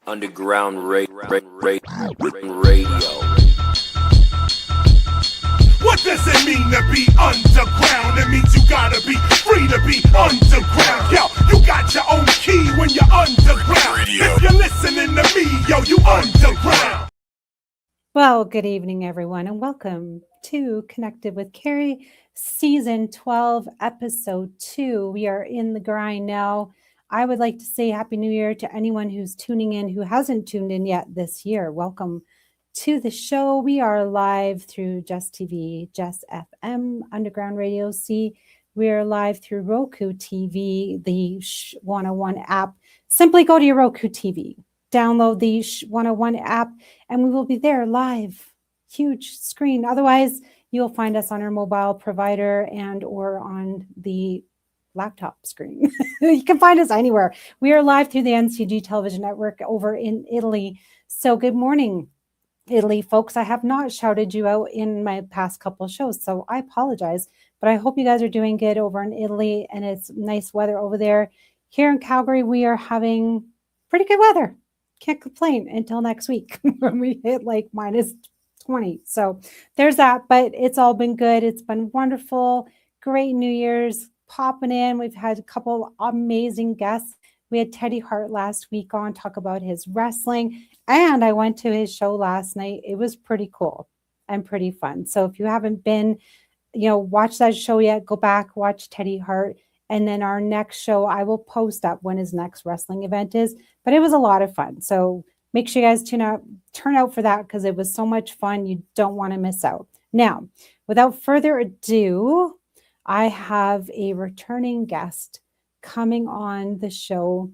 Underground radio. What does it mean to be underground? It means you gotta be free to be underground. Yo, you got your own key when you're underground. If you're listening to me, yo, you underground. Well, good evening, everyone, and welcome to Connected with Cari, Season 12, Episode 2. We are in the grind now. I would like to say Happy New Year to anyone who's tuning in who hasn't tuned in yet this year. Welcome to the show. We are live through Just TV, Just FM, Underground Radio C. We are live through Roku TV, the 101 app. Simply go to your Roku TV, download the 101 app, and we will be there live. Huge screen. Otherwise, you'll find us on our mobile provider and or on the laptop screen. You can find us anywhere. We are live through the NCG television network over in Italy. So good morning, Italy folks. I have not shouted you out in my past couple of shows, so I apologize, but I hope you guys are doing good over in Italy and it's nice weather over there. Here in Calgary, we are having pretty good weather. Can't complain until next week when we hit like minus 20. So there's that, but it's all been good. It's been wonderful. Great New Year's popping in. We've had a couple amazing guests. We had Teddy Hart last week on talk about his wrestling, and I went to his show last night. It was pretty cool and pretty fun. So if you haven't been, watch that show yet, go back, watch Teddy Hart. And then our next show, I will post up when his next wrestling event is, but it was a lot of fun. So make sure you guys turn out for that because it was so much fun. You don't want to miss out. Now, without further ado, I have a returning guest coming on the show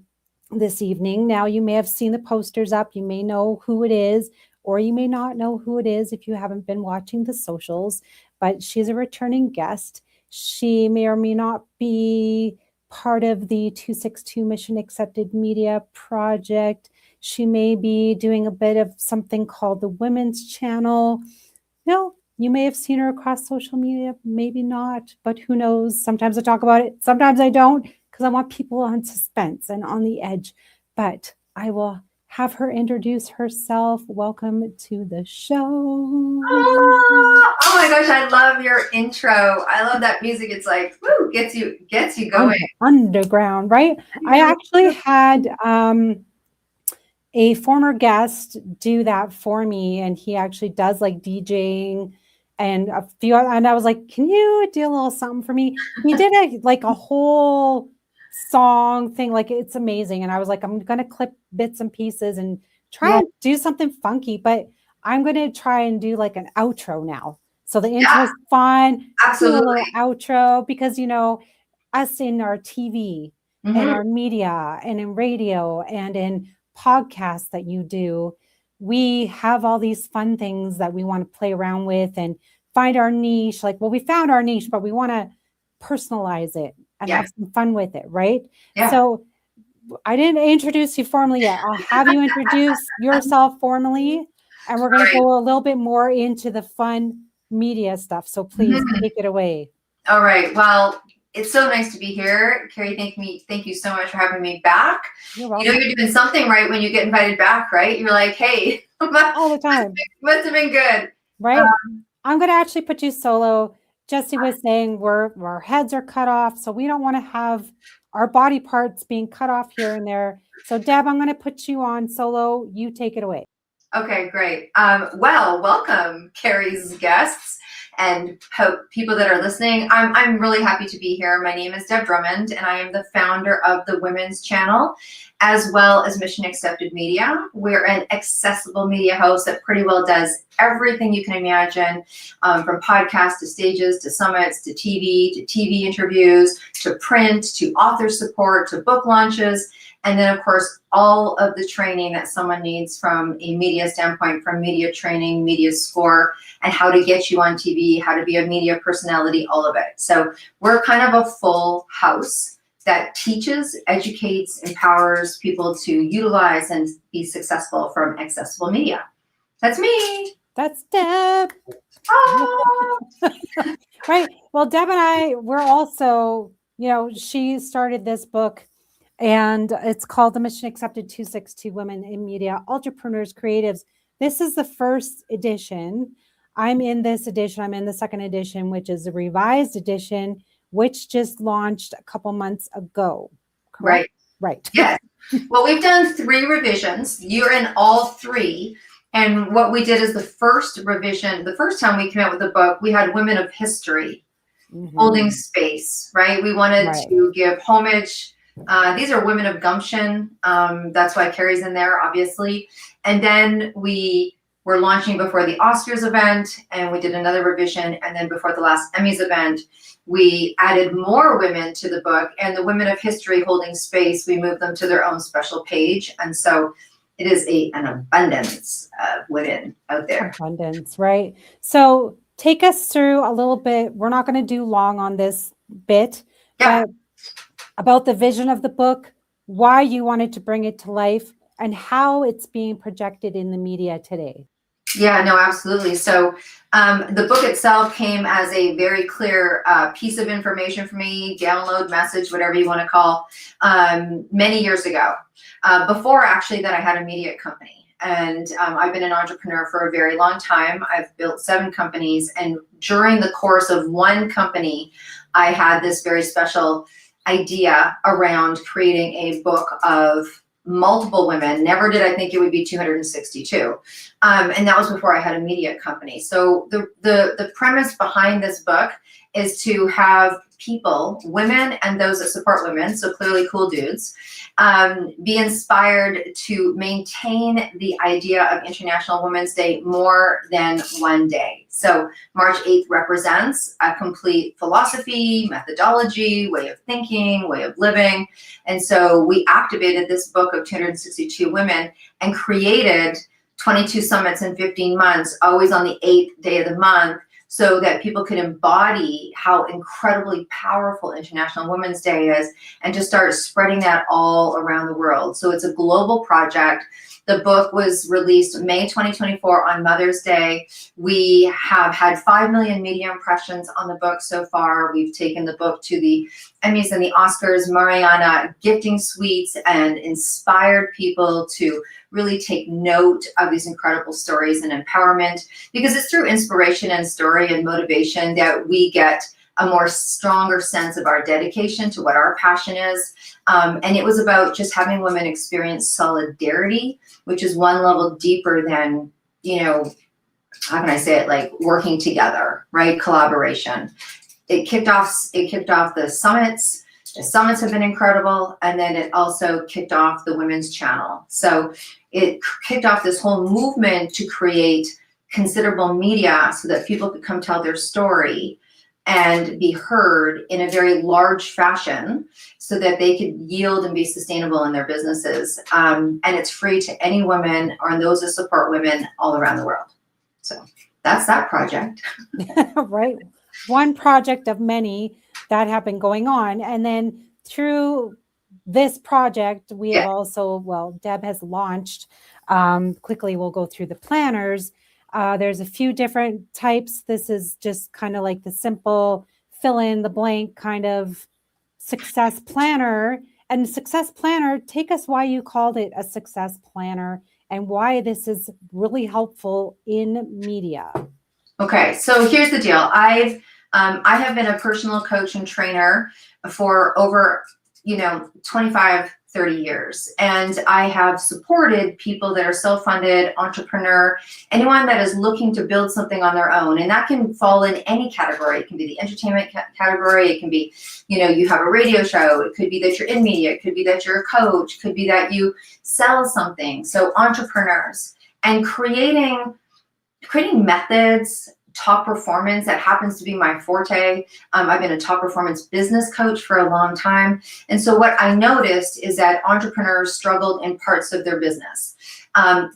this evening. Now, you may have seen the posters up. You may know who it is, or you may not know who it is if you haven't been watching the socials, but she's a returning guest. She may or may not be part of the 262 Mission Accepted Media Project. She may be doing a bit of something called the Women's Channel. You may have seen her across social media, maybe not, but who knows? Sometimes I talk about it, sometimes I don't, because I want people on suspense and on the edge. But I will have her introduce herself. Welcome to the show. Oh my gosh, I love your intro. I love that music. It's like, woo, gets you going. Underground, right? I actually had a former guest do that for me, and he actually does like DJing and a few, and I was like, can you do a little something for me? He did a whole song thing, like it's amazing. And I was like, I'm gonna clip bits and pieces and try and do something funky, but I'm gonna try and do like an outro now. So the intro is fun. Absolutely. Do a little outro because us in our TV and our media and in radio and in podcasts that you do, we have all these fun things that we want to play around with and find our niche. We found our niche, but we want to personalize it and have some fun with it, right? Yeah. So I didn't introduce you formally yet. I'll have you introduce yourself formally, and we're going to go a little bit more into the fun media stuff. So please take it away. All right. Well, it's so nice to be here. Cari, thank you so much for having me back. You're welcome. You're doing something right when you get invited back, right? You're like, hey, all the time. Must have been good. Right? I'm going to actually put you solo. Jesse was saying our heads are cut off, so we don't want to have our body parts being cut off here and there. So Deb, I'm going to put you on solo. You take it away. Okay, great. Well, welcome, Cari's guests and people that are listening. I'm really happy to be here. My name is Deborah Drummond, and I am the founder of the Women's Channel, as well as Mission Accepted Media. We're an accessible media host that pretty well does everything you can imagine, from podcasts to stages to summits to TV interviews to print to author support to book launches. And then, of course, all of the training that someone needs from a media standpoint, from media training, media score, and how to get you on TV, how to be a media personality, all of it. So we're kind of a full house that teaches, educates, empowers people to utilize and be successful from accessible media. That's me. That's Deb. Oh. Right. Well, Deb and I, we're also, she started this book And it's called the Mission Accepted 262 Women in Media, Ultrapreneurs, Creatives. This is the first edition. I'm in this edition. I'm in the second edition, which is a revised edition, which just launched a couple months ago. Correct? Right. Yes. Well, we've done 3 revisions. You're in all 3. And what we did is the first revision, the first time we came out with the book, we had women of history holding space, right? We wanted to give homage. These are women of gumption. That's why Cari's in there, obviously. And then we were launching before the Oscars event, and we did another revision. And then before the last Emmys event, we added more women to the book, and the women of history holding space, we moved them to their own special page. And so it is an abundance of women out there. Abundance, right? So take us through a little bit. We're not going to do long on this bit, but about the vision of the book, why you wanted to bring it to life, and how it's being projected in the media today. Yeah, no, absolutely. So the book itself came as a very clear piece of information for me, download, message, whatever you want to call, many years ago, before actually that I had a media company. And I've been an entrepreneur for a very long time. I've built 7 companies. And during the course of one company, I had this very special idea around creating a book of multiple women. Never did I think it would be 262. And that was before I had a media company. So the premise behind this book is to have people, women and those that support women, so clearly cool dudes, be inspired to maintain the idea of International Women's Day more than one day. So March 8th represents a complete philosophy, methodology, way of thinking, way of living. And so we activated this book of 262 women and created 22 summits in 15 months, always on the 8th day of the month, so that people could embody how incredibly powerful International Women's Day is and just start spreading that all around the world. So it's a global project. The book was released May 2024 on Mother's Day. We have had 5 million media impressions on the book so far. We've taken the book to the Emmys and the Oscars, Mariana gifting suites, and inspired people to really take note of these incredible stories and empowerment, because it's through inspiration and story and motivation that we get a more stronger sense of our dedication to what our passion is. And it was about just having women experience solidarity, which is one level deeper than, you know, how can I say it, like working together, right? Collaboration. It kicked off the summits. The summits have been incredible. And then it also kicked off the Women's Channel. So it kicked off this whole movement to create considerable media so that people could come tell their story and be heard in a very large fashion so that they could yield and be sustainable in their businesses. And it's free to any women or those that support women all around the world. So that's that project. Right. One project of many that have been going on. And then through this project, we have also, well, Deb has launched, quickly we'll go through the planners. There's a few different types. This is just kind of like the simple fill in the blank kind of success planner. And success planner, take us why you called it a success planner and why this is really helpful in media. Okay, so here's the deal. I have been a personal coach and trainer for over, 25, 30 years. And I have supported people that are self-funded, entrepreneur, anyone that is looking to build something on their own. And that can fall in any category. It can be the entertainment category. It can be, you have a radio show. It could be that you're in media. It could be that you're a coach. It could be that you sell something. So entrepreneurs, and creating methods, top performance, that happens to be my forte. I've been a top performance business coach for a long time. And so what I noticed is that entrepreneurs struggled in parts of their business,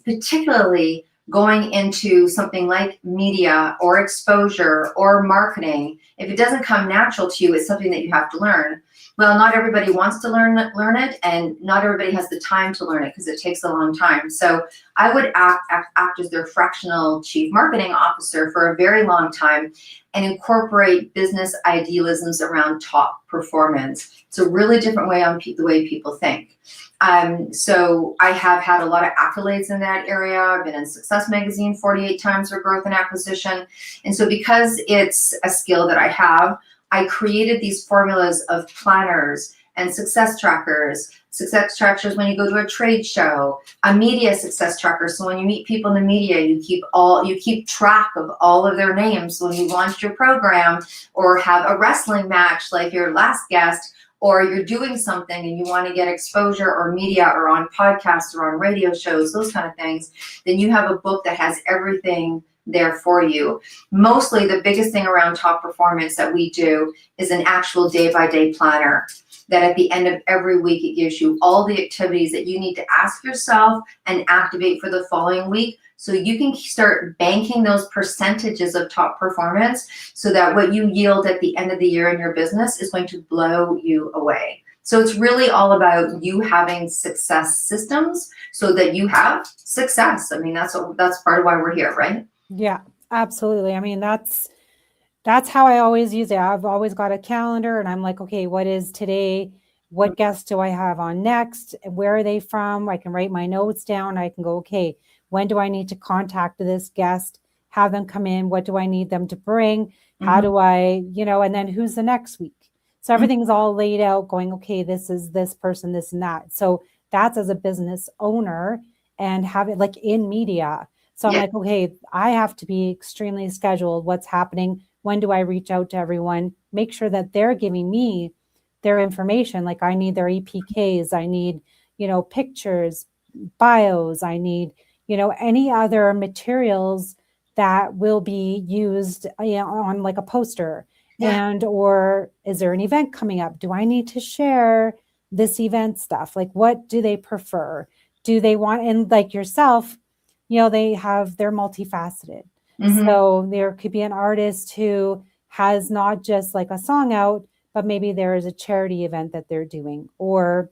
particularly going into something like media or exposure or marketing. If it doesn't come natural to you, it's something that you have to learn. Well, not everybody wants to learn it, and not everybody has the time to learn it because it takes a long time. So I would act as their fractional chief marketing officer for a very long time and incorporate business idealisms around top performance. It's a really different way on the way people think. So I have had a lot of accolades in that area. I've been in Success Magazine 48 times for growth and acquisition. And so because it's a skill that I have, I created these formulas of planners and success trackers when you go to a trade show, a media success tracker. So when you meet people in the media, you keep track of all of their names. So when you launch your program or have a wrestling match like your last guest, or you're doing something and you want to get exposure or media or on podcasts or on radio shows, those kind of things, then you have a book that has everything there for you. Mostly the biggest thing around top performance that we do is an actual day-by-day planner that at the end of every week, it gives you all the activities that you need to ask yourself and activate for the following week, so you can start banking those percentages of top performance so that what you yield at the end of the year in your business is going to blow you away. So it's really all about you having success systems so that you have success. I mean, that's part of why we're here, right? Yeah, absolutely. I mean, that's how I always use it. I've always got a calendar and I'm like, okay, what is today? What guests do I have on next? Where are they from? I can write my notes down. I can go, okay, when do I need to contact this guest? Have them come in. What do I need them to bring? How do I, and then who's the next week? So everything's all laid out going, okay, this is this person, this and that. So that's as a business owner and have it like in media. So I'm like, okay, I have to be extremely scheduled. What's happening? When do I reach out to everyone? Make sure that they're giving me their information. Like I need their EPKs. I need, pictures, bios. I need, any other materials that will be used on like a poster. And, or is there an event coming up? Do I need to share this event stuff? Like, what do they prefer? Do they want, and like yourself, they're multifaceted. So there could be an artist who has not just like a song out, but maybe there is a charity event that they're doing, or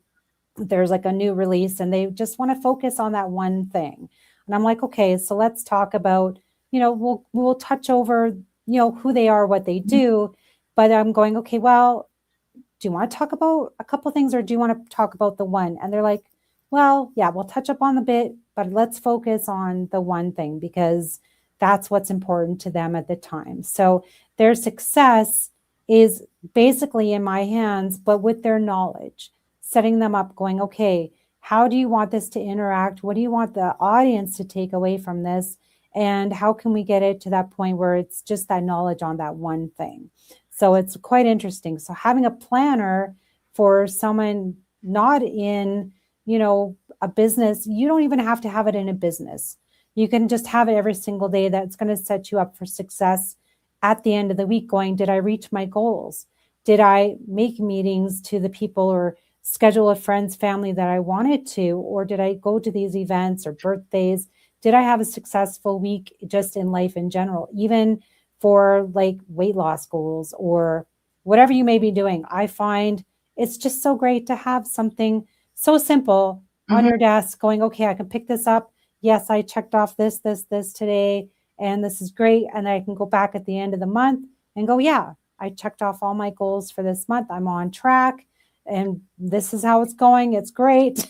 there's like a new release and they just want to focus on that one thing. And I'm like, okay, so let's talk about, we'll touch over, who they are, what they do. But I'm going, okay, well, do you want to talk about a couple things or do you want to talk about the one? And they're like, well, yeah, we'll touch up on the bit, but let's focus on the one thing because that's what's important to them at the time. So their success is basically in my hands, but with their knowledge, setting them up going, okay, how do you want this to interact? What do you want the audience to take away from this? And how can we get it to that point where it's just that knowledge on that one thing? So it's quite interesting. So having a planner for someone not in, a business, you don't even have to have it in a business. You can just have it every single day. That's going to set you up for success at the end of the week going, did I reach my goals? Did I make meetings to the people or schedule a friend's family that I wanted to? Or did I go to these events or birthdays? Did I have a successful week just in life in general, even for like weight loss goals or whatever you may be doing? I find it's just so great to have something so simple on your desk going, okay, I can pick this up. Yes, I checked off this today, and this is great. And I can go back at the end of the month and go, yeah, I checked off all my goals for this month. I'm on track, and this is how it's going. It's great.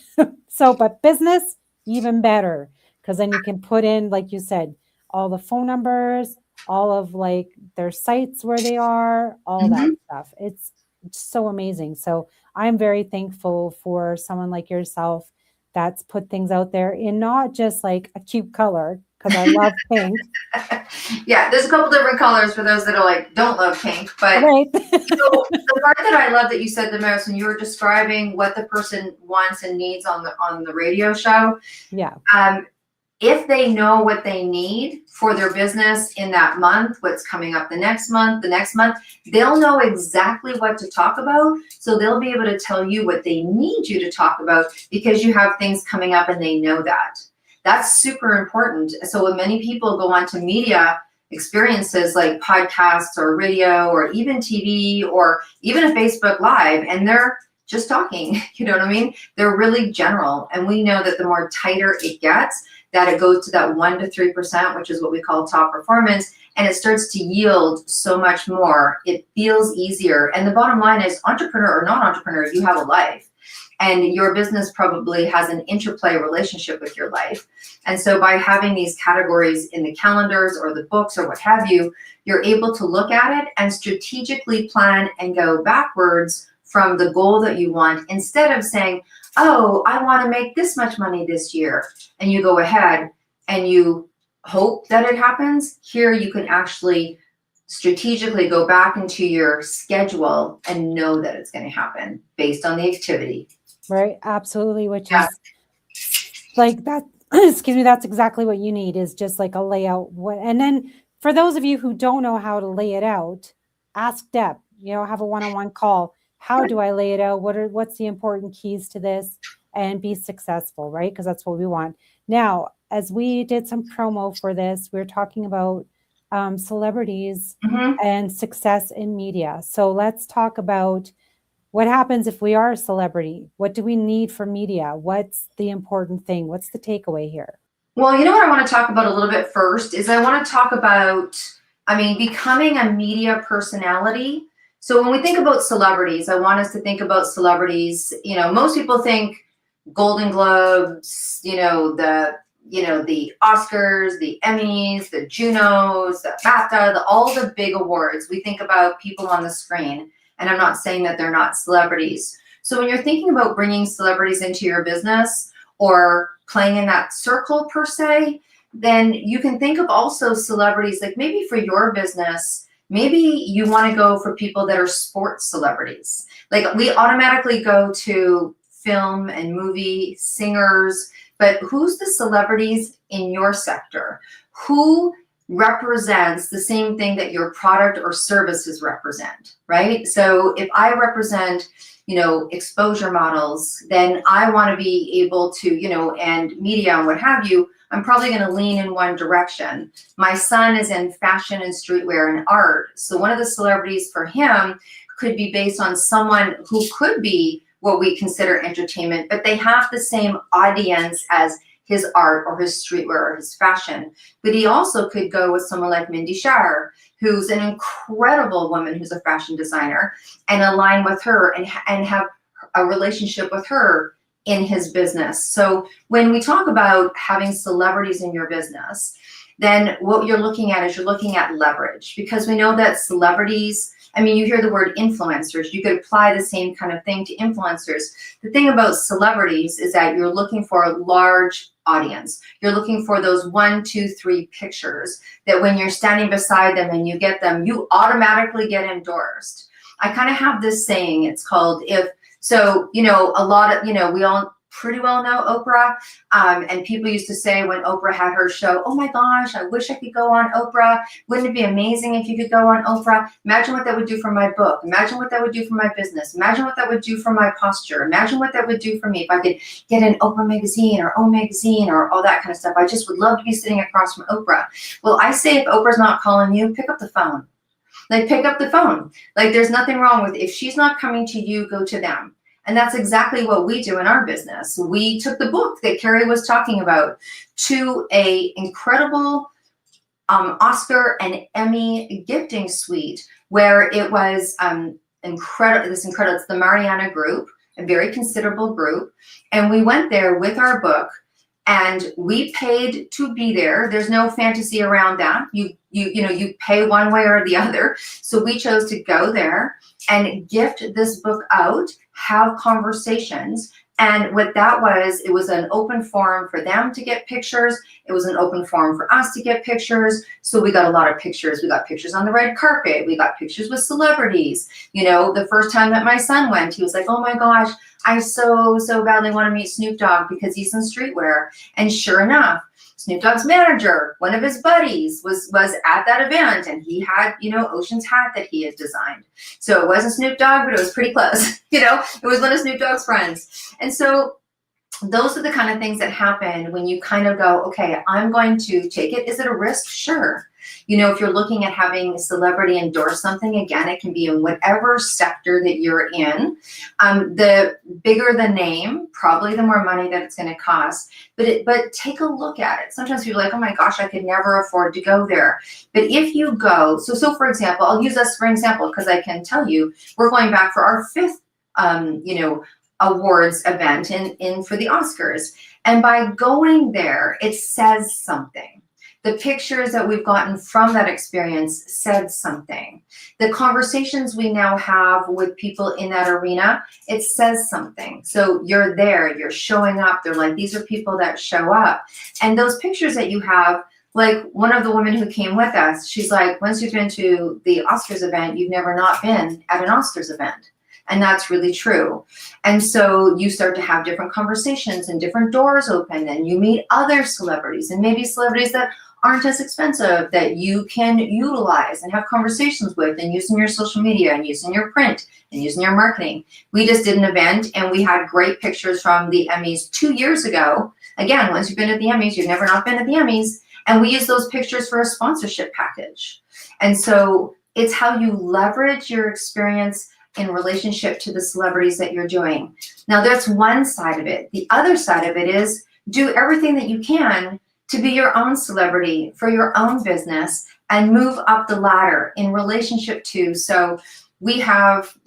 So, but business, even better, because then you can put in, like you said, all the phone numbers, all of like their sites where they are, all that stuff. It's so amazing. So I'm very thankful for someone like yourself that's put things out there in not just like a cute color, because I love pink. Yeah, there's a couple different colors for those that are don't love pink. But right. So the part that I love that you said the most when you were describing what the person wants and needs on the radio show. Yeah. If they know what they need for their business in that month, what's coming up the next month, they'll know exactly what to talk about. So they'll be able to tell you what they need you to talk about because you have things coming up and they know that. That's super important. So when many people go onto media experiences like podcasts or radio or even TV or even a Facebook Live, and they're just talking, you know what I mean? They're really general. And we know that the more tighter it gets, that it goes to that 1 to 3%, which is what we call top performance, and it starts to yield so much more. It feels easier. And the bottom line is, entrepreneur or non-entrepreneur, you have a life. And your business probably has an interplay relationship with your life. And so by having these categories in the calendars or the books or what have you, you're able to look at it and strategically plan and go backwards from the goal that you want, instead of saying, oh, I want to make this much money this year. And you go ahead and you hope that it happens. Here you can actually strategically go back into your schedule and know that it's going to happen based on the activity. Right. Absolutely. Which is like that. Excuse me. That's exactly what you need, is just like a layout. And then for those of you who don't know how to lay it out, ask Deb, have a one-on-one call. How do I lay it out? What's the important keys to this, and be successful, right? Because that's what we want. Now, as we did some promo for this, we're talking about celebrities and success in media. So let's talk about what happens if we are a celebrity. What do we need for media? What's the important thing? What's the takeaway here? Well, you know what I want to talk about a little bit first is I want to talk about, becoming a media personality. So when we think about celebrities, I want us to think about celebrities. Most people think Golden Globes, the Oscars, the Emmys, the Junos, the BAFTA, all the big awards. We think about people on the screen, and I'm not saying that they're not celebrities. So when you're thinking about bringing celebrities into your business or playing in that circle per se, then you can think of also celebrities, like maybe for your business, maybe you want to go for people that are sports celebrities. Like we automatically go to film and movie singers, but who's the celebrities in your sector? Who represents the same thing that your product or services represent, right? So if I represent, exposure models, then I want to be able to, and media and what have you, I'm probably going to lean in one direction. My son is in fashion and streetwear and art. So one of the celebrities for him could be based on someone who could be what we consider entertainment, but they have the same audience as his art or his streetwear or his fashion. But he also could go with someone like Mindy Shire, who's an incredible woman who's a fashion designer, and align with her and have a relationship with her in his business. So when we talk about having celebrities in your business, then what you're looking at is you're looking at leverage, because we know that celebrities, you hear the word influencers, you could apply the same kind of thing to influencers. The thing about celebrities is that you're looking for a large audience. You're looking for those 1, 2, 3 pictures that when you're standing beside them and you get them, you automatically get endorsed. I kind of have this saying, it's called a lot of, we all pretty well know Oprah. And people used to say when Oprah had her show, oh my gosh, I wish I could go on Oprah. Wouldn't it be amazing if you could go on Oprah? Imagine what that would do for my book. Imagine what that would do for my business. Imagine what that would do for my posture. Imagine what that would do for me if I could get an Oprah magazine or O magazine or all that kind of stuff. I just would love to be sitting across from Oprah. Well, I say if Oprah's not calling you, pick up the phone. Pick up the phone. There's nothing wrong with, if she's not coming to you, go to them. And that's exactly what we do in our business. We took the book that Cari was talking about to a incredible Oscar and Emmy gifting suite, where it was incredible. It's the Mariana Group, a very considerable group. And we went there with our book, and we paid to be there. There's no fantasy around that. You pay one way or the other. So we chose to go there and gift this book out, have conversations. And what that was, it was an open forum for them to get pictures. It was an open forum for us to get pictures. So we got a lot of pictures. We got pictures on the red carpet. We got pictures with celebrities. The first time that my son went, he was like, oh my gosh, I so badly want to meet Snoop Dogg because he's in streetwear. And sure enough, Snoop Dogg's manager, one of his buddies, was at that event, and he had, Ocean's hat that he had designed. So it wasn't Snoop Dogg, but it was pretty close. It was one of Snoop Dogg's friends. And so those are the kind of things that happen when you kind of go, okay, I'm going to take it. Is it a risk? Sure. You know, if you're looking at having a celebrity endorse something, again, it can be in whatever sector that you're in. The bigger the name, probably the more money that it's going to cost. But take a look at it. Sometimes people are like, oh my gosh, I could never afford to go there. But if you go, so for example, I'll use us for example, because I can tell you, we're going back for our 5th, awards event in for the Oscars. And by going there, it says something. The pictures that we've gotten from that experience said something. The conversations we now have with people in that arena, it says something. So you're there, you're showing up. They're like, these are people that show up. And those pictures that you have, like one of the women who came with us, she's like, once you've been to the Oscars event, you've never not been at an Oscars event. And that's really true. And so you start to have different conversations and different doors open, and you meet other celebrities, and maybe celebrities that aren't as expensive that you can utilize and have conversations with, and using your social media and using your print and using your marketing. We just did an event and we had great pictures from the Emmys 2 years ago. Again, once you've been at the Emmys, you've never not been at the Emmys. And we use those pictures for a sponsorship package. And so it's how you leverage your experience in relationship to the celebrities that you're doing. Now that's one side of it. The other side of it is do everything that you can to be your own celebrity for your own business and move up the ladder in relationship to. So we have,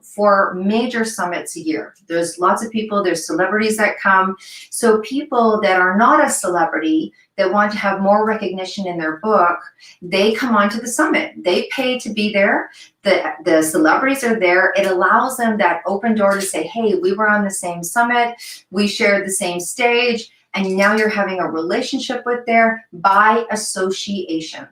4 major summits a year. There's lots of people, there's celebrities that come. So people that are not a celebrity, that want to have more recognition in their book, they come onto the summit. They pay to be there. The celebrities are there. It allows them that open door to say, hey, we were on the same summit, we shared the same stage, and now you're having a relationship with there by association.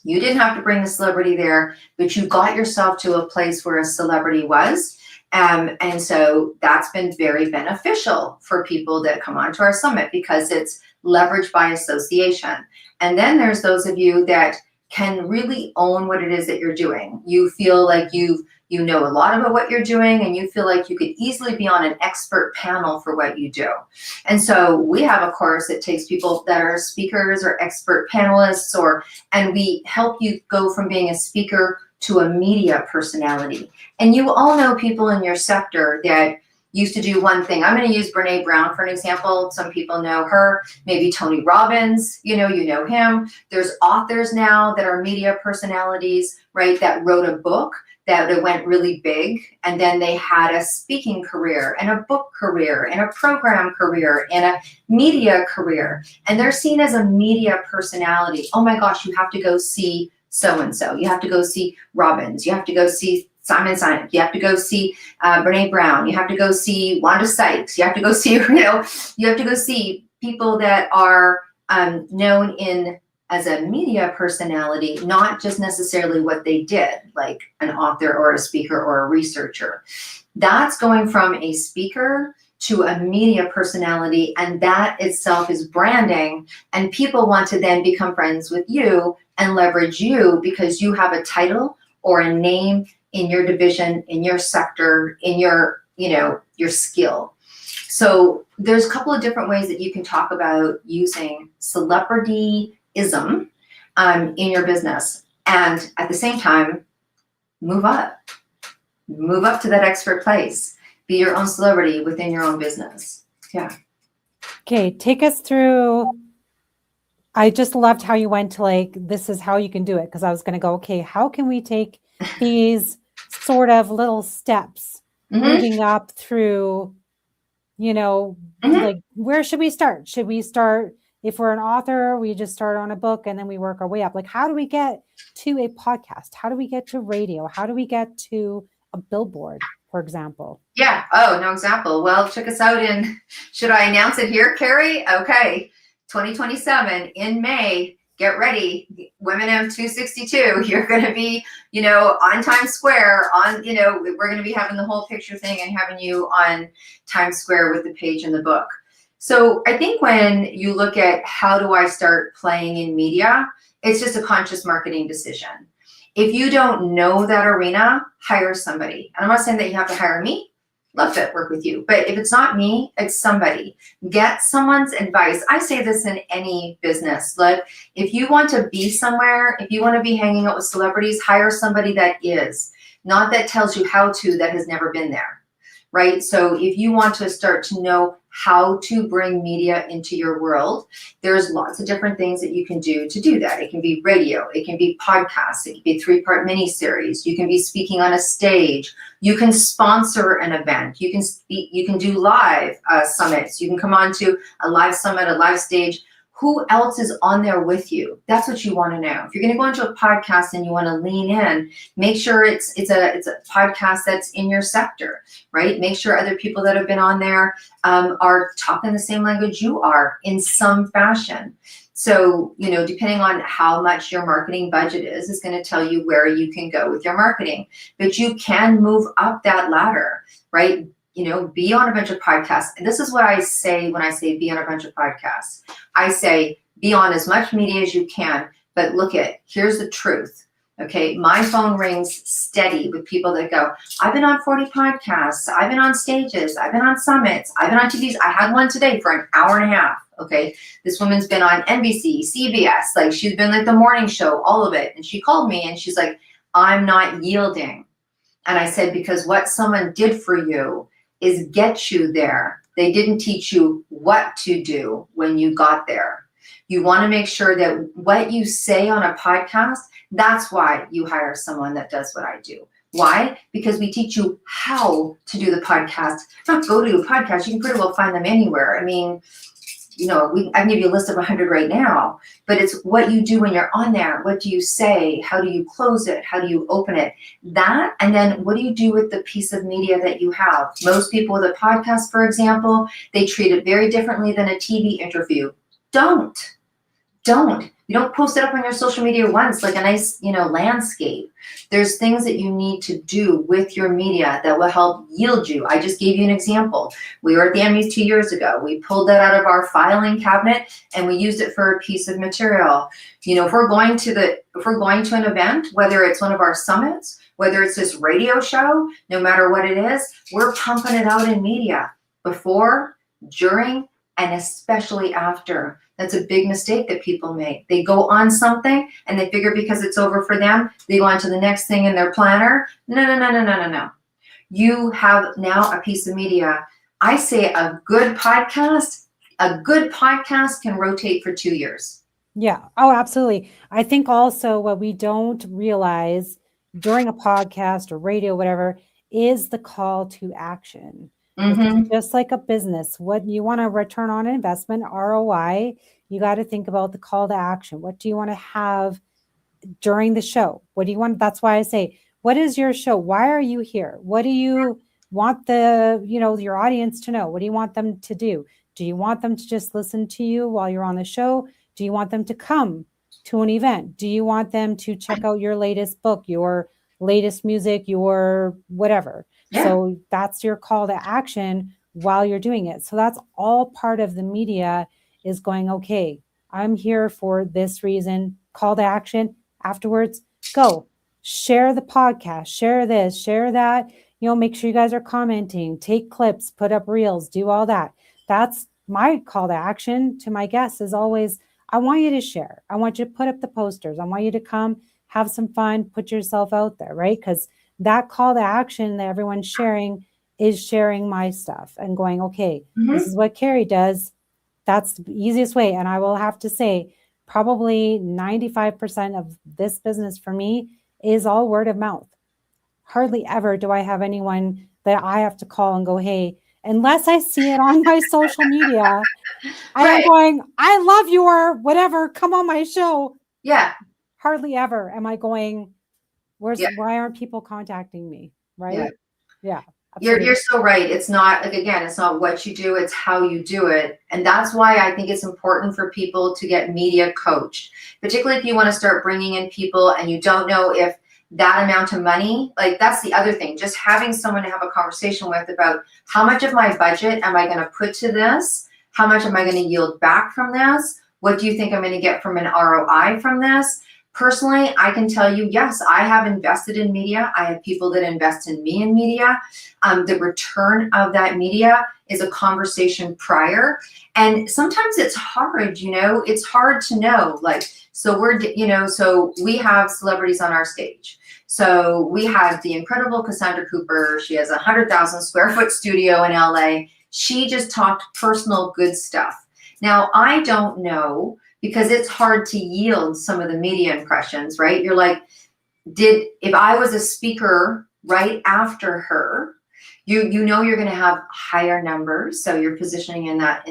You didn't have to bring the celebrity there, but you got yourself to a place where a celebrity was. And so that's been very beneficial for people that come onto our summit because it's leveraged by association. And then there's those of you that can really own what it is that you're doing. You feel like you know a lot about what you're doing, and you feel like you could easily be on an expert panel for what you do. And so we have a course that takes people that are speakers or expert panelists, and we help you go from being a speaker to a media personality. And you all know people in your sector that used to do one thing. I'm going to use Brene Brown for an example. Some people know her, maybe Tony Robbins, you know him. There's authors now that are media personalities, right, that wrote a book that it went really big, and then they had a speaking career and a book career and a program career and a media career, and they're seen as a media personality. Oh my gosh, you have to go see so-and-so. You have to go see Robbins. You have to go see Simon Sinek. You have to go see Brene Brown. You have to go see Wanda Sykes. You have to go see, you have to go see people that are known as a media personality, not just necessarily what they did, like an author or a speaker or a researcher. That's going from a speaker to a media personality, and that itself is branding, and people want to then become friends with you and leverage you because you have a title or a name in your division, in your sector, in your skill. So there's a couple of different ways that you can talk about using celebrityism in your business, and at the same time, move up to that expert place. Be your own celebrity within your own business. Yeah. Okay, take us through. I just loved how you went to this is how you can do it, because I was going to go, okay, how can we take these sort of little steps moving up through, where should we start? Should we start, if we're an author, we just start on a book and then we work our way up? Like, how do we get to a podcast? How do we get to radio? How do we get to a billboard, for example? Yeah. Oh, no example. Well, check us out should I announce it here, Cari? Okay. 2027 in May, get ready. Women of 262, you're going to be, on Times Square we're going to be having the whole picture thing and having you on Times Square with the page in the book. So I think when you look at how do I start playing in media, it's just a conscious marketing decision. If you don't know that arena, hire somebody. And I'm not saying that you have to hire me. love to work with you. But if it's not me, it's somebody. Get someone's advice. I say this in any business. Look, if you want to be somewhere, if you want to be hanging out with celebrities, hire somebody that is, not that tells you how to, that has never been there, right? So if you want to start to know how to bring media into your world, there's lots of different things that you can do to do that. It can be radio, it can be podcasts, it can be 3-part mini-series, you can be speaking on a stage, you can sponsor an event, you can speak, you can do live summits, you can come on to a live summit, a live stage. Who else is on there with you? That's what you want to know. If you're going to go into a podcast and you want to lean in, make sure it's a podcast that's in your sector, right? Make sure other people that have been on there are talking the same language you are in some fashion. So, you know, depending on how much your marketing budget is going to tell you where you can go with your marketing. But you can move up that ladder, right? You know, be on a bunch of podcasts. And this is what I say when I say be on a bunch of podcasts. I say be on as much media as you can, but look at, here's the truth. Okay, my phone rings steady with people that go, I've been on 40 podcasts, I've been on stages, I've been on summits, I've been on TVs. I had one today for an hour and a half. Okay, this woman's been on NBC, CBS, like she's been like the morning show, all of it. And she called me and she's like, I'm not yielding. And I said, because what someone did for you is get you there. They didn't teach you what to do when you got there. You want to make sure that what you say on a podcast, that's why you hire someone that does what I do. Why? Because we teach you how to do the podcast. Not go to a podcast. You can pretty well find them anywhere. I mean, you know, I can give you a list of 100 right now, but it's what you do when you're on there. What do you say? How do you close it? How do you open it? That, and then what do you do with the piece of media that you have? Most people with a podcast, for example, they treat it very differently than a TV interview. Don't. You don't post it up on your social media once, like a nice, you know, landscape. There's things that you need to do with your media that will help yield you. I just gave you an example. We were at the Emmys 2 years ago. We pulled that out of our filing cabinet and we used it for a piece of material. You know, if we're going to an event, whether it's one of our summits, whether it's this radio show, no matter what it is, we're pumping it out in media before, during, and especially after. That's a big mistake that people make. They go on something and they figure because it's over for them, they go on to the next thing in their planner. No. You have now a piece of media. I say a good podcast can rotate for 2 years. Yeah. Oh, absolutely. I think also what we don't realize during a podcast or radio, whatever, is the call to action. It's just like a business. What you want to return on investment, ROI, you got to think about the call to action. What do you want to have during the show? What do you want? That's why I say, what is your show? Why are you here? What do you want your audience to know? What do you want them to do? Do you want them to just listen to you while you're on the show? Do you want them to come to an event? Do you want them to check out your latest book, your latest music, your whatever? Yeah. So that's your call to action while you're doing it. So that's all part of the media is going, okay, I'm here for this reason, call to action. Afterwards, go share the podcast, share this, share that, make sure you guys are commenting, take clips, put up reels, do all that. That's my call to action to my guests is always, I want you to share. I want you to put up the posters. I want you to come have some fun, put yourself out there, right? Because that call to action that everyone's sharing is sharing my stuff and going, okay, this is what Cari does. That's the easiest way. And I will have to say, probably 95% of this business for me is all word of mouth. Hardly ever do I have anyone that I have to call and go, hey, unless I see it on my social media, I am going, I love your whatever, come on my show. Yeah. Hardly ever am I going, why aren't people contacting me? Right? Yeah. You're so right. It's not it's not what you do, it's how you do it. And that's why I think it's important for people to get media coached, particularly if you want to start bringing in people and you don't know if that amount of money, like that's the other thing, just having someone to have a conversation with about how much of my budget am I going to put to this? How much am I going to yield back from this? What do you think I'm going to get from an ROI from this? Personally, I can tell you, yes, I have invested in media. I have people that invest in me in media. The return of that media is a conversation prior. And sometimes it's hard, it's hard to know. Like, so so we have celebrities on our stage. So we have the incredible Cassandra Cooper. She has a 100,000 square foot studio in LA. She just talked personal good stuff. Now, I don't know, because it's hard to yield some of the media impressions, right? You're like, if I was a speaker right after her, you're going to have higher numbers. So your positioning in that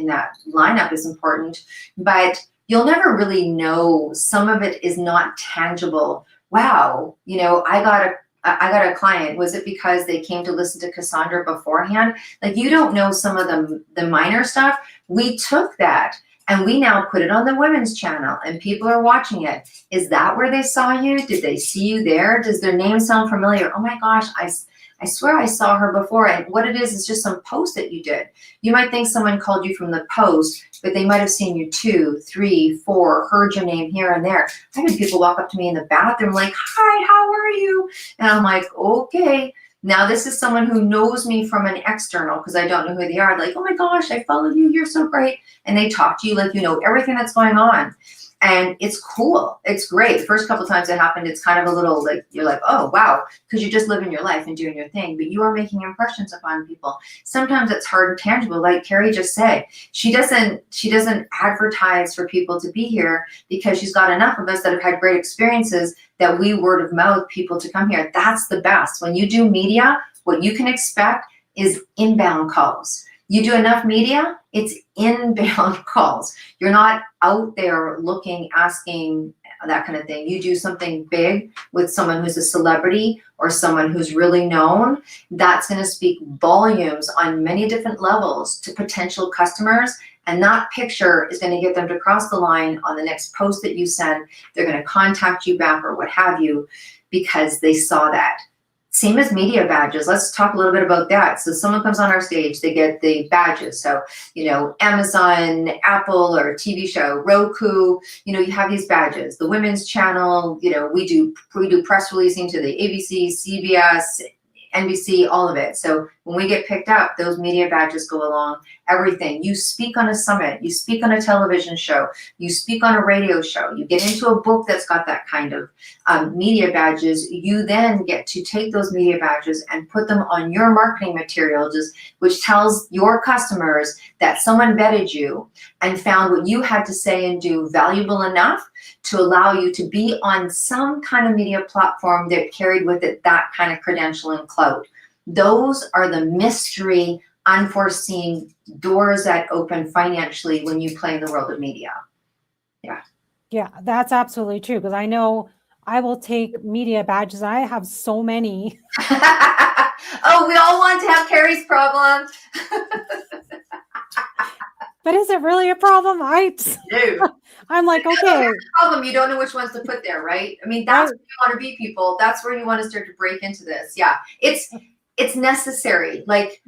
lineup is important, but you'll never really know. Some of it is not tangible. Wow, I got a client. Was it because they came to listen to Cassandra beforehand? Like, you don't know some of the minor stuff. We took that and we now put it on the women's channel and people are watching it. Is that where they saw you? Did they see you there? Does their name sound familiar? Oh my gosh, I swear I saw her before. And what it is just some post that you did. You might think someone called you from the post, but they might have seen you 2, 3, 4, heard your name here and there. I've had people walk up to me in the bathroom like, hi, how are you? And I'm like, okay. Now this is someone who knows me from an external, because I don't know who they are. Like, oh my gosh, I followed you. You're so great. And they talk to you like you know everything that's going on. And it's cool. It's great. The first couple of times it happened, it's kind of a little like, you're like, oh, wow, because you're just living your life and doing your thing, but you are making impressions upon people. Sometimes it's hard and tangible. Like Cari just said, she doesn't advertise for people to be here because she's got enough of us that have had great experiences that we word of mouth people to come here. That's the best. When you do media, what you can expect is inbound calls. You do enough media, it's inbound calls. You're not out there looking, asking, that kind of thing. You do something big with someone who's a celebrity or someone who's really known, that's going to speak volumes on many different levels to potential customers. And that picture is going to get them to cross the line on the next post that you send. They're going to contact you back or what have you because they saw that. Same as media badges. Let's talk a little bit about that. So someone comes on our stage, they get the badges. So, Amazon, Apple, or TV show, Roku, you have these badges. The women's channel, we do press releasing to the ABC, CBS, NBC, all of it. So when we get picked up, those media badges go along, everything. You speak on a summit, you speak on a television show, you speak on a radio show, you get into a book that's got that kind of media badges. You then get to take those media badges and put them on your marketing materials, which tells your customers that someone vetted you and found what you had to say and do valuable enough to allow you to be on some kind of media platform that carried with it that kind of credential and clout. Those are the mystery, unforeseen doors that open financially when you play in the world of media. Yeah, that's absolutely true, because I know I will take media badges. I have so many. Oh, we all want to have Cari's problem. But is it really a problem? I'm like, okay. Problem, you don't know which ones to put there, right? I mean, that's where you want to be, people. That's where you want to start to break into this. Yeah, it's necessary. Like,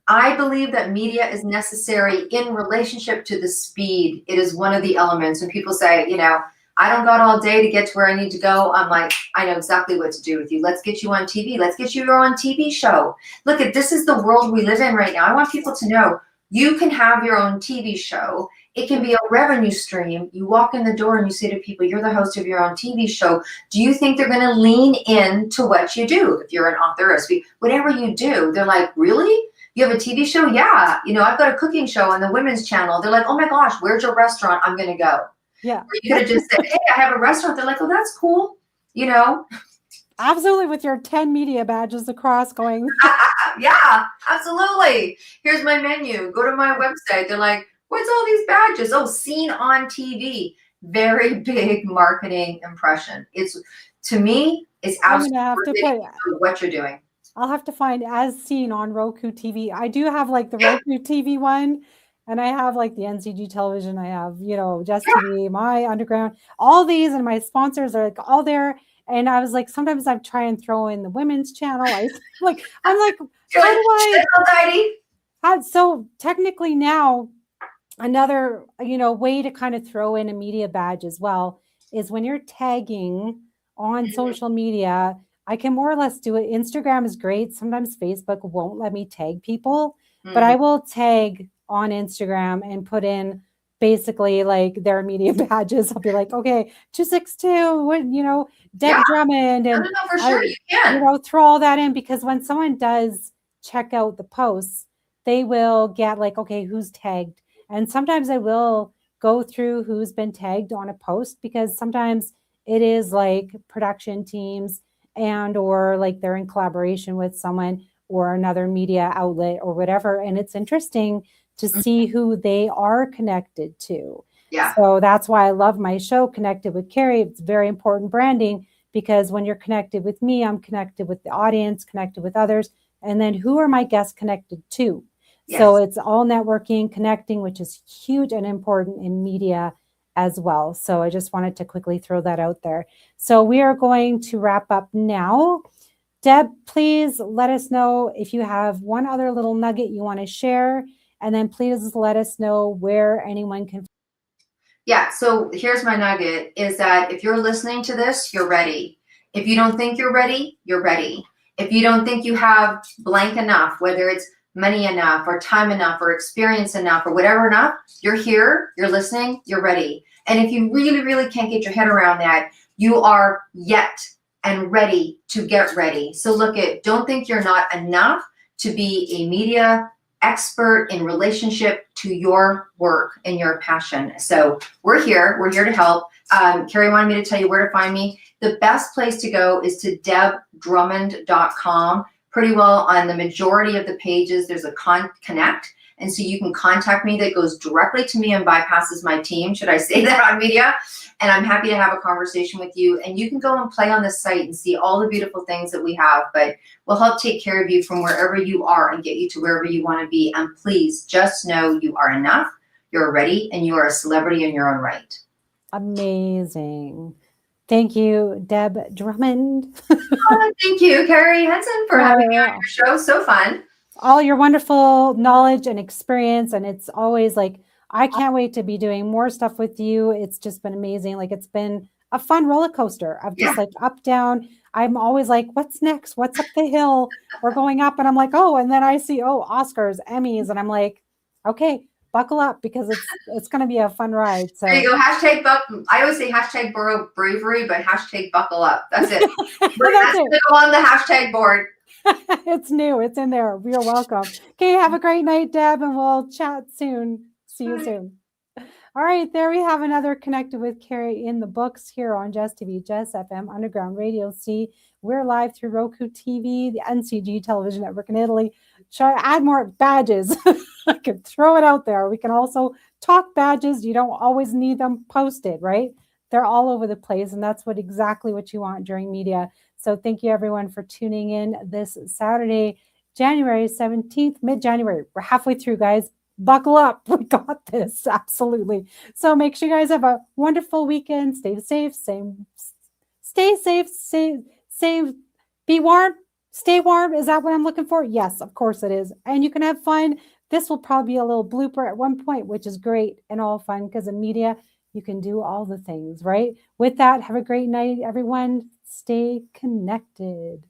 I believe that media is necessary in relationship to the speed. It is one of the elements. When people say, I don't got all day to get to where I need to go, I'm like, I know exactly what to do with you. Let's get you on TV. Let's get you your own TV show. Look, this is the world we live in right now. I want people to know you can have your own TV show. It can be a revenue stream. You walk in the door and you say to people, you're the host of your own TV show. Do you think they're going to lean into what you do? If you're an author, or speaker, whatever you do, they're like, really? You have a TV show? Yeah. I've got a cooking show on the women's channel. They're like, oh my gosh, where's your restaurant? I'm going to go. Yeah. Or you could have just said, hey, I have a restaurant. They're like, oh, that's cool. Absolutely, with your 10 media badges across going. Yeah, absolutely. Here's my menu. Go to my website. They're like, what's all these badges? Oh, seen on TV. Very big marketing impression. To me, it's absolutely what you're doing. I'll have to find as seen on Roku TV. I do have like the Roku TV one, and I have like the NCG television. I have, Just TV, my underground, all these, and my sponsors are like all there. And I was like, sometimes I try and throw in the women's channel. I'm like, how do I? So technically now, another, way to kind of throw in a media badge as well is when you're tagging on social media, I can more or less do it. Instagram is great. Sometimes Facebook won't let me tag people, but I will tag on Instagram and put in basically like their media badges. I'll be like, okay, 262, what, Deb Drummond, No, and no, for sure you can. throw all that in, because when someone does check out the posts, they will get like, okay, who's tagged? And sometimes I will go through who's been tagged on a post, because sometimes it is like production teams and or like they're in collaboration with someone or another media outlet or whatever. And it's interesting to see who they are connected to. Yeah. So that's why I love my show, Connected with Cari. It's very important branding, because when you're connected with me, I'm connected with the audience, connected with others. And then who are my guests connected to? Yes. So it's all networking, connecting, which is huge and important in media as well. So I just wanted to quickly throw that out there. So we are going to wrap up now. Deb, please let us know if you have one other little nugget you want to share, and then please let us know where anyone can. Yeah, so here's my nugget, is that if you're listening to this, you're ready. If you don't think you're ready, you're ready. If you don't think you have blank enough, whether it's money enough or time enough or experience enough or whatever enough, you're here, you're listening, you're ready. And if you really, really can't get your head around that, you are yet and ready to get ready. So don't think you're not enough to be a media expert in relationship to your work and your passion. So we're here to help. Cari wanted me to tell you where to find me. The best place to go is to debdrummond.com. Pretty well on the majority of the pages, there's a connect. And so you can contact me that goes directly to me and bypasses my team, should I say that on media? And I'm happy to have a conversation with you. And you can go and play on the site and see all the beautiful things that we have, but we'll help take care of you from wherever you are and get you to wherever you want to be. And please just know you are enough, you're ready, and you are a celebrity in your own right. Amazing. Thank you, Deb Drummond. Thank you, Cari Henson, for having me on your show. So fun. All your wonderful knowledge and experience. And it's always like, I can't wait to be doing more stuff with you. It's just been amazing. Like, it's been a fun roller coaster of just like up, down. I'm always like, what's next? What's up the hill? We're going up. And I'm like, oh, and then I see, Oscars, Emmys. And I'm like, okay, buckle up, because it's going to be a fun ride. So there you go. Hashtag I always say hashtag borrow bravery, but hashtag buckle up. That's it. That's going to go on the hashtag board. It's new. It's in there. You're welcome. Okay. Have a great night, Deb, and we'll chat soon. See you soon. All right. There we have another Connected with Cari in the books here on Just TV, Just FM, Underground Radio C. We're live through Roku TV, the NCG television network in Italy. Try to add more badges. I could throw it out there. We can also talk badges. You don't always need them posted, right? They're all over the place. And that's exactly what you want during media. So thank you, everyone, for tuning in this Saturday, January 17th, mid-January. We're halfway through, guys. Buckle up. We got this. Absolutely. So make sure you guys have a wonderful weekend. Stay safe. Stay safe. Be warm. Stay warm. Is that what I'm looking for? Yes, of course it is. And you can have fun. This will probably be a little blooper at one point, which is great and all fun, because in media, you can do all the things, right? With that, have a great night, everyone. Stay connected.